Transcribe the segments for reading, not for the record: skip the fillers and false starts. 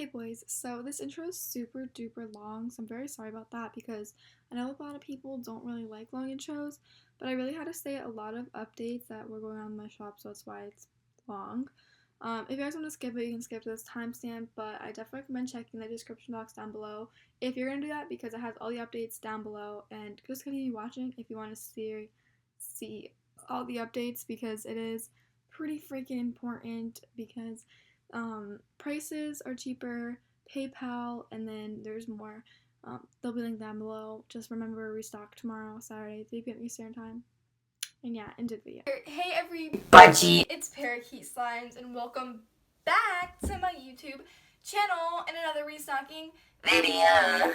Hey boys, so this intro is super duper long, so I'm very sorry about that because I know a lot of people don't really like long intros, but I really had to say a lot of updates that were going on in my shop, so that's why it's long. If you guys want to skip it, you can skip to this timestamp, but I definitely recommend checking the description box down below if you're going to do that because it has all the updates down below, and just continue watching if you want to see all the updates because it is pretty freaking important because prices are cheaper, PayPal, and then there's more. They'll be linked down below. Just remember, restock tomorrow, Saturday, 3 p.m. Eastern Time. And yeah, into the video. Hey everybody, it's Parakeet Slimes, and welcome back to my YouTube channel and another restocking video.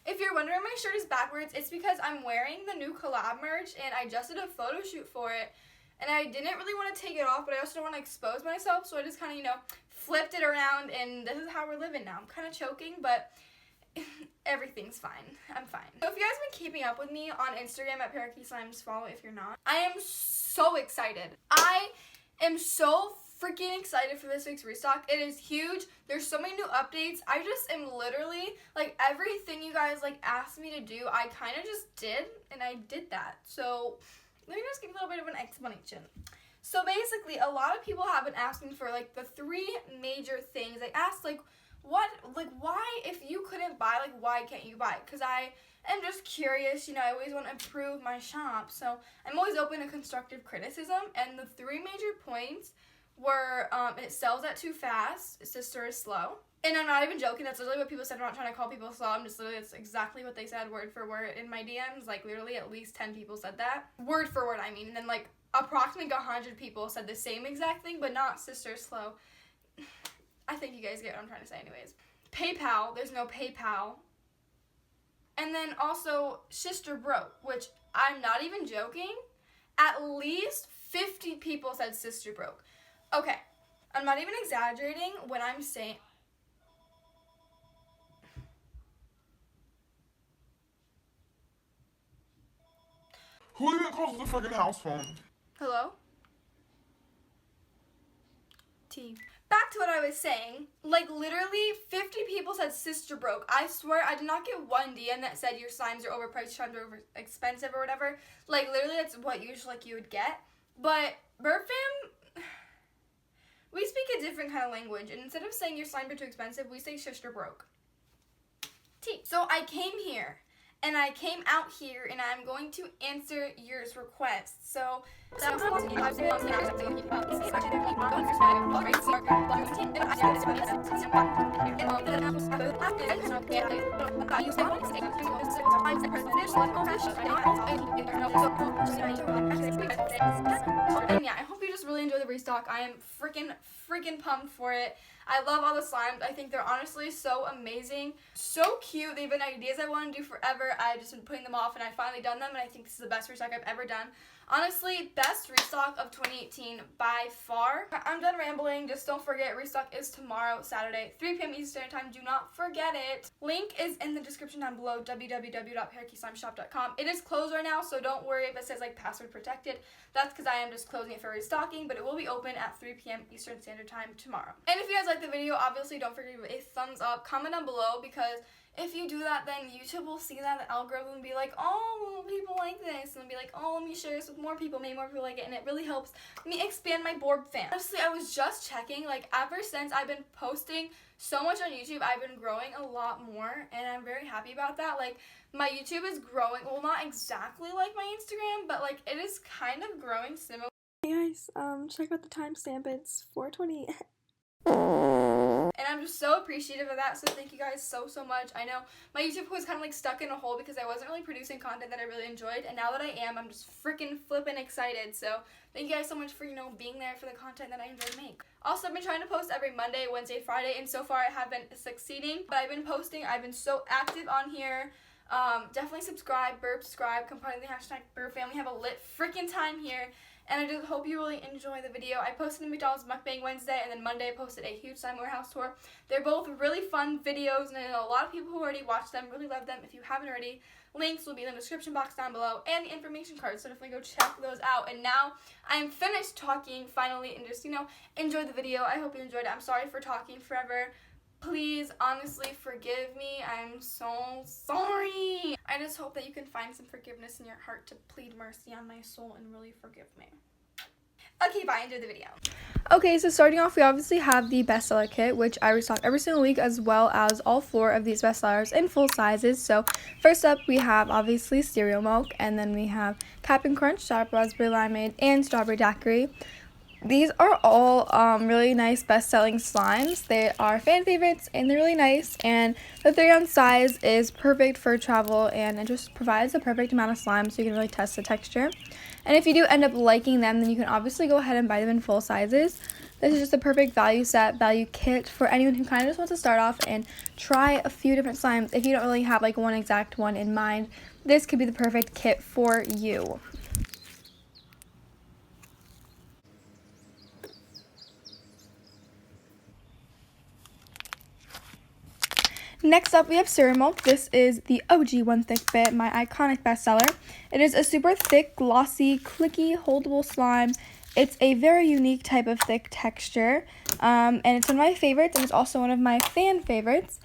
If you're wondering why my shirt is backwards, it's because I'm wearing the new collab merch and I just did a photo shoot for it. And I didn't really want to take it off, but I also don't want to expose myself, so I just kind of, flipped it around, and this is how we're living now. I'm kind of choking, but everything's fine. I'm fine. So if you guys have been keeping up with me on Instagram at Parakeet Slimes, follow if you're not. I am so excited. I am so freaking excited for this week's restock. It is huge. There's so many new updates. I just am literally, everything you guys, asked me to do, I kind of just did, and I did that. So let me just give a little bit of an explanation. So basically, a lot of people have been asking for, the three major things. They asked, why, if you couldn't buy, why can't you buy? Because I am just curious, I always want to improve my shop. So I'm always open to constructive criticism. And the three major points were, it sells at too fast, sister is slow. And I'm not even joking, that's literally what people said. I'm not trying to call people slow, that's exactly what they said word for word in my DMs. Literally at least 10 people said that. Word for word, I mean. And then, approximately 100 people said the same exact thing, but not sister slow. I think you guys get what I'm trying to say anyways. PayPal, there's no PayPal. And then also, sister broke, which I'm not even joking. At least 50 people said sister broke. Okay, I'm not even exaggerating when I'm saying... Who even calls the freaking house phone? Hello? T. Back to what I was saying. Literally 50 people said sister broke. I swear I did not get one DM that said your slimes are overpriced, slimes are over expensive or whatever. Literally that's what usually you would get. But Burfam, we speak a different kind of language, and instead of saying your slimes are too expensive, we say sister broke. T. So I came here. And I came out here, and I'm going to answer your requests. So, and yeah, I hope you just really enjoy the restock. I am freaking pumped for it. I love all the slimes. I think they're honestly so amazing. So cute. They've been ideas I want to do forever. I've just been putting them off, and I've finally done them, and I think this is the best restock I've ever done. Honestly, best restock of 2018 by far. I'm done rambling. Just don't forget, restock is tomorrow, Saturday, 3 p.m. Eastern Time. Do not forget it. Link is in the description down below, www.parakeetslimeshop.com. It is closed right now, so don't worry if it says password protected. That's because I am just closing it for restocking, but it will be open at 3 p.m. Eastern Standard Time tomorrow. And if you guys like the video, obviously don't forget to give it a thumbs up. Comment down below, because if you do that, then YouTube will see that, the algorithm will be like, oh, people like this, and be like, oh, let me share this with more people, maybe more people like it, and it really helps me expand my Borb fam. Honestly, I was just checking, ever since I've been posting so much on YouTube, I've been growing a lot more, and I'm very happy about that. My YouTube is growing, well, not exactly like my Instagram, but, it is kind of growing similar. Hey guys, check out the timestamp, it's 4:20. And I'm just so appreciative of that, so thank you guys so much. I know my YouTube was kind of stuck in a hole because I wasn't really producing content that I really enjoyed, and now that I am, I'm just freaking flippin' excited. So thank you guys so much for, being there for the content that I enjoy to make. Also, I've been trying to post every Monday, Wednesday, Friday, and so far I have been succeeding, but I've been posting. I've been so active on here. Definitely subscribe, burp, subscribe, come part of the hashtag burp family. Have a lit freaking time here. And I just hope you really enjoy the video. I posted a McDonald's mukbang Wednesday, and then Monday I posted a huge Slime Warehouse tour. They're both really fun videos, and I know a lot of people who already watched them really love them. If you haven't already, links will be in the description box down below and the information card, so definitely go check those out. And now I'm finished talking finally, and just, enjoy the video. I hope you enjoyed it. I'm sorry for talking forever. Please, honestly, forgive me. I'm so sorry. I just hope that you can find some forgiveness in your heart to plead mercy on my soul and really forgive me. Okay, bye. Enjoy the video. Okay, so starting off, we obviously have the bestseller kit, which I restock every single week, as well as all 4 of these bestsellers in full sizes. So first up, we have obviously cereal milk, and then we have Cap'n Crunch, Strawberry Raspberry Limeade, and Strawberry Daiquiri. These are all really nice best-selling slimes. They are fan favorites, and they're really nice, and the 3-ounce size is perfect for travel, and it just provides the perfect amount of slime so you can really test the texture. And if you do end up liking them, then you can obviously go ahead and buy them in full sizes. This is just a perfect value set, value kit for anyone who kind of just wants to start off and try a few different slimes. If you don't really have like one exact one in mind, this could be the perfect kit for you. Next up, we have cereal milk. This is the OG One Thick Bit, my iconic bestseller. It is a super thick, glossy, clicky, holdable slime. It's a very unique type of thick texture, and it's one of my favorites, and it's also one of my fan favorites.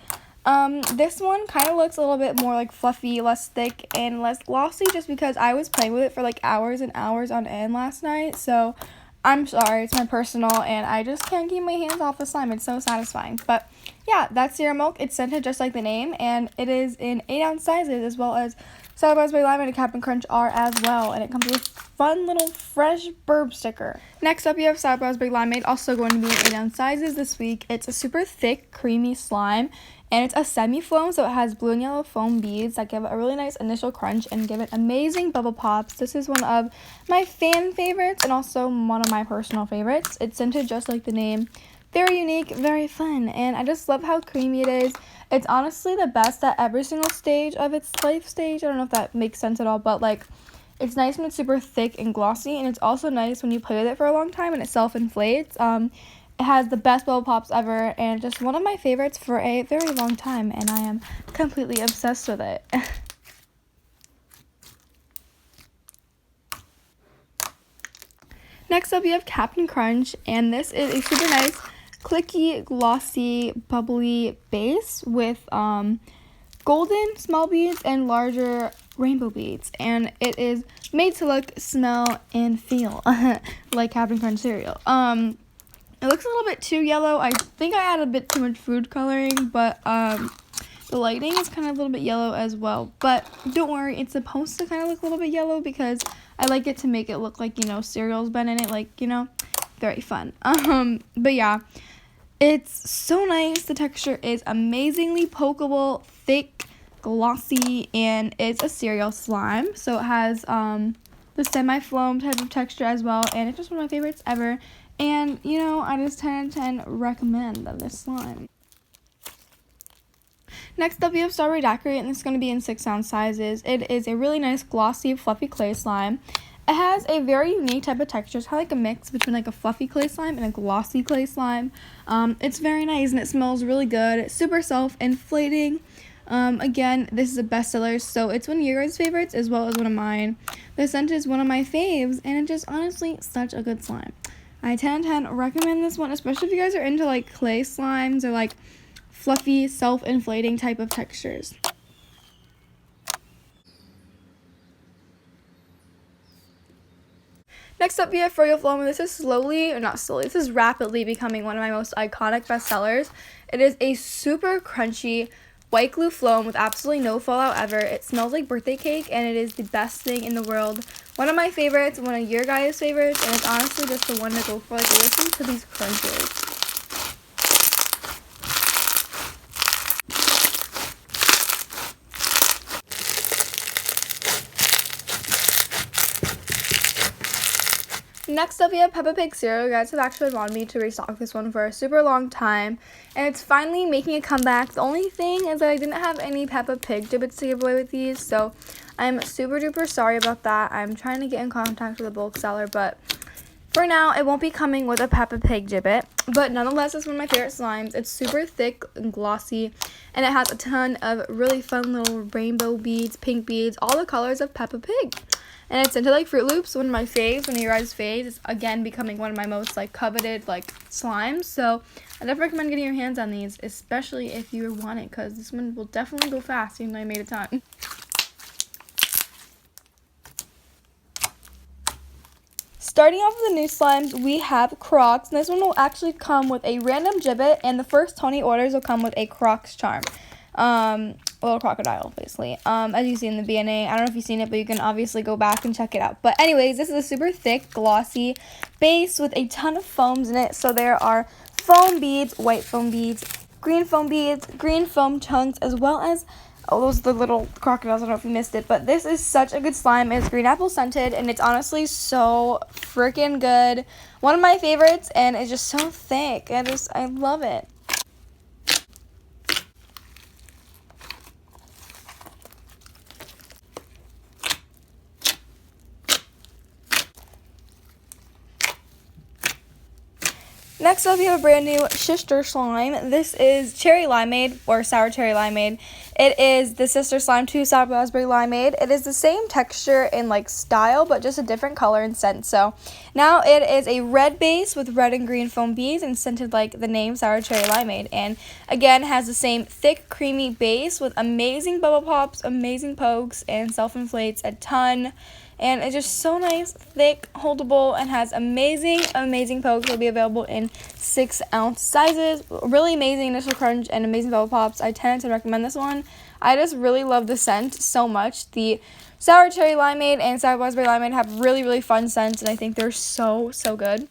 This one kind of looks a little bit more like fluffy, less thick, and less glossy, just because I was playing with it for like hours and hours on end last night, so I'm sorry, it's my personal, and I just can't keep my hands off the slime. It's so satisfying. But yeah, that's cereal milk. It's scented just like the name, and it is in 8-ounce sizes, as well as Strawberry Raspberry Limeade and Cap'n Crunch are as well, and it comes with a fun little fresh burp sticker. Next up, you have Strawberry Raspberry Limeade, also going to be in 8-ounce sizes this week. It's a super thick, creamy slime, and it's a semi-foam, so it has blue and yellow foam beads that give it a really nice initial crunch and give it amazing bubble pops. This is one of my fan favorites and also one of my personal favorites. It's scented just like the name. Very unique, very fun, and I just love how creamy it is. It's honestly the best at every single stage of its life stage. I don't know if that makes sense at all, but like, it's nice when it's super thick and glossy, and it's also nice when you play with it for a long time and it self-inflates. It has the best bubble pops ever, and just one of my favorites for a very long time, and I am completely obsessed with it. Next up, you have Cap'n Crunch, and this is a super nice, clicky, glossy, bubbly base with golden small beads and larger rainbow beads, and it is made to look, smell, and feel like Cap'n Crunch cereal. It looks a little bit too yellow. I think I added a bit too much food coloring, but the lighting is kind of a little bit yellow as well. But don't worry, it's supposed to kind of look a little bit yellow because I like it to make it look like, cereal's been in it, like, very fun. But yeah, it's so nice. The texture is amazingly pokeable, thick, glossy, and it's a cereal slime. So it has the semi-foam type of texture as well, and it's just one of my favorites ever. And, I just 10 out of 10 recommend this slime. Next up, we have Strawberry Daiquiri, and this is going to be in 6-ounce sizes. It is a really nice, glossy, fluffy clay slime. It has a very unique type of texture. It's kind of like a mix between like a fluffy clay slime and a glossy clay slime. It's very nice, and it smells really good. It's super self-inflating. Again, this is a bestseller, so it's one of your guys' favorites as well as one of mine. The scent is one of my faves, and it's just honestly such a good slime. I 10 out of 10 recommend this one, especially if you guys are into like clay slimes or like fluffy, self-inflating type of textures. Next up, we have Froyo Flow, and this is rapidly becoming one of my most iconic bestsellers. It is a super crunchy white glue foam with absolutely no fallout ever. It smells like birthday cake, and it is the best thing in the world. One of my favorites, one of your guys' favorites, and it's honestly just the one to go for. Like, listen to these crunches. Next up, we have Peppa Pig cereal. You guys have actually wanted me to restock this one for a super long time, and it's finally making a comeback. The only thing is that I didn't have any Peppa Pig gibbets to give away with these, so I'm super duper sorry about that. I'm trying to get in contact with a bulk seller, but for now, it won't be coming with a Peppa Pig gibbet, but nonetheless, it's one of my favorite slimes. It's super thick and glossy, and it has a ton of really fun little rainbow beads, pink beads, all the colors of Peppa Pig. And it's scented like Fruit Loops, one of my faves, one of your guys' faves. It's, again, becoming one of my most, coveted, slimes. So, I definitely recommend getting your hands on these, especially if you want it, because this one will definitely go fast, even though I made a ton. Starting off with the new slimes, we have Crocs. And this one will actually come with a random gibbet, and the first 20 orders will come with a Crocs charm. A little crocodile, basically. As you see in the B&A. I don't know if you've seen it, but you can obviously go back and check it out. But anyways, this is a super thick, glossy base with a ton of foams in it. So there are foam beads, white foam beads, green foam chunks, as well as, oh, those are the little crocodiles. I don't know if you missed it, but this is such a good slime. It's green apple scented, and it's honestly so freaking good. One of my favorites, and it's just so thick. I love it. Next up, we have a brand new sister slime. This is cherry limeade, or sour cherry limeade. It is the sister slime to sour raspberry limeade. It is the same texture and style, but just a different color and scent. So now it is a red base with red and green foam beads and scented like the name sour cherry limeade. And again, has the same thick, creamy base with amazing bubble pops, amazing pokes, and self-inflates a ton. And it's just so nice, thick, holdable, and has amazing pokes. It'll be available in 6-ounce sizes. Really amazing initial crunch and amazing bubble pops. I tend to recommend this one. I just really love the scent so much. The sour cherry limeade and sour raspberry limeade have really, really fun scents, and I think they're so, so good.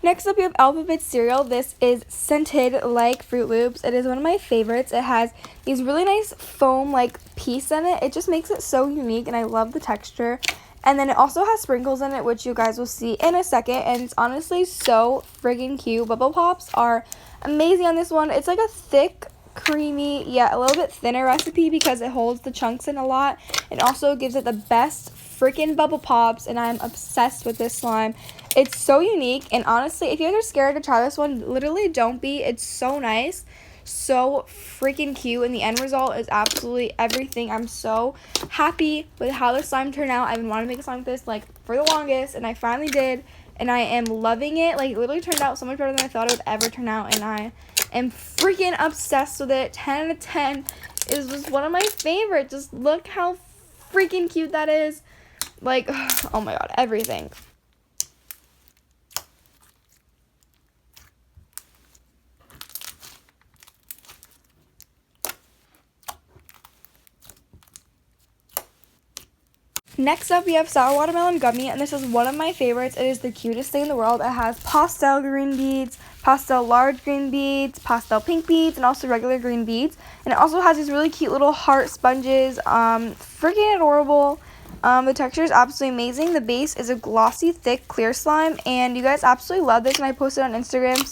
Next up, we have Alphabet cereal. This is scented like Fruit Loops. It is one of my favorites. It has these really nice foam piece in it. It just makes it so unique, and I love the texture. And then it also has sprinkles in it, which you guys will see in a second. And it's honestly so friggin' cute. Bubble pops are amazing on this one. It's like a thick, creamy, a little bit thinner recipe because it holds the chunks in a lot. It also gives it the best freaking bubble pops, and I'm obsessed with this slime. It's so unique, and honestly, if you guys are scared to try this one, literally don't be. It's so nice, so freaking cute, and the end result is absolutely everything. I'm so happy with how this slime turned out. I've been wanting to make a slime like this for the longest, and I finally did, and I am loving it. It literally turned out so much better than I thought it would ever turn out, and I am freaking obsessed with it. 10 out of 10 is just one of my favorites. Just look how freaking cute that is. Oh my god, everything. Next up, we have sour watermelon gummy, and this is one of my favorites. It is the cutest thing in the world. It has pastel green beads, pastel large green beads, pastel pink beads, and also regular green beads. And it also has these really cute little heart sponges. Freaking adorable. The texture is absolutely amazing. The base is a glossy, thick, clear slime, and you guys absolutely love this, and I posted it on Instagram,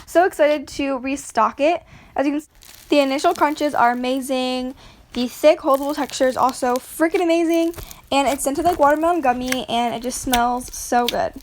so excited to restock it. As you can see, the initial crunches are amazing. The thick, holdable texture is also freaking amazing, and it's scented like watermelon gummy, and it just smells so good.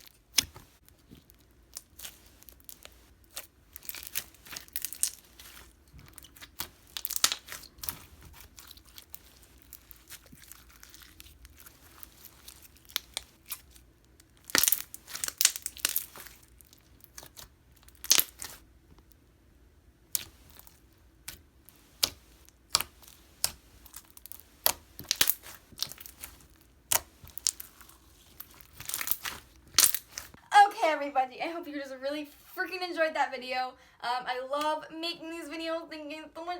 Everybody, I hope you just really freaking enjoyed that video. I love making these videos, thinking so much.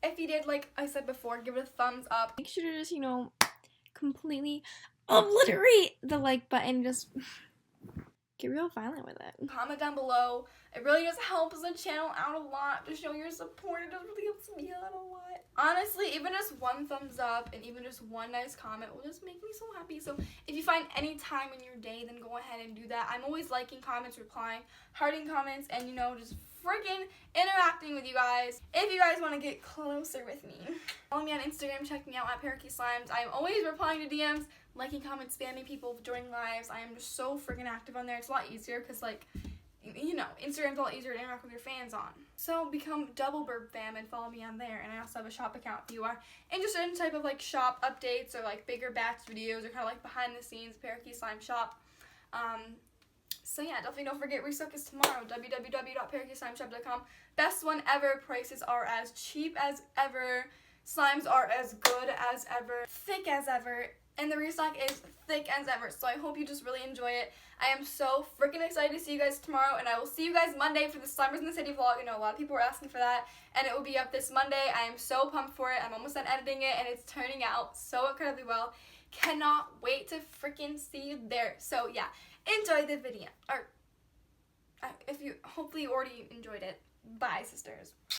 If you did, like I said before, give it a thumbs up. Make sure to just, completely obliterate the like button. Just get real violent with it. Comment down below. It really just helps the channel out a lot to show your support. It really helps me out a lot. Honestly, even just one thumbs up and even just one nice comment will just make me so happy. So if you find any time in your day, then go ahead and do that. I'm always liking comments, replying, hearting comments, and just freaking interacting with you guys if you guys want to get closer with me. Follow me on Instagram, check me out at Parakeet Slimes. I'm always replying to DMs, liking, comments, spamming people during lives. I am just so freaking active on there. It's a lot easier because, like, Instagram's a lot easier to interact with your fans on. So become Double Burp fam and follow me on there. And I also have a shop account if you are interested in type of like shop updates or like bigger batch videos or kind of like behind the scenes Parakeet Slime shop. So yeah, definitely don't forget Restock is tomorrow. www.parakeetslimeshop.com. Best one ever. Prices are as cheap as ever. Slimes are as good as ever. Thick as ever. And the restock is thick as ever. So I hope you just really enjoy it. I am so freaking excited to see you guys tomorrow. And I will see you guys Monday for the Slimers in the City vlog. I know a lot of people were asking for that. And it will be up this Monday. I am so pumped for it. I'm almost done editing it. And it's turning out so incredibly well. Cannot wait to freaking see you there. So yeah, enjoy the video. Or hopefully you already enjoyed it. Bye, sisters.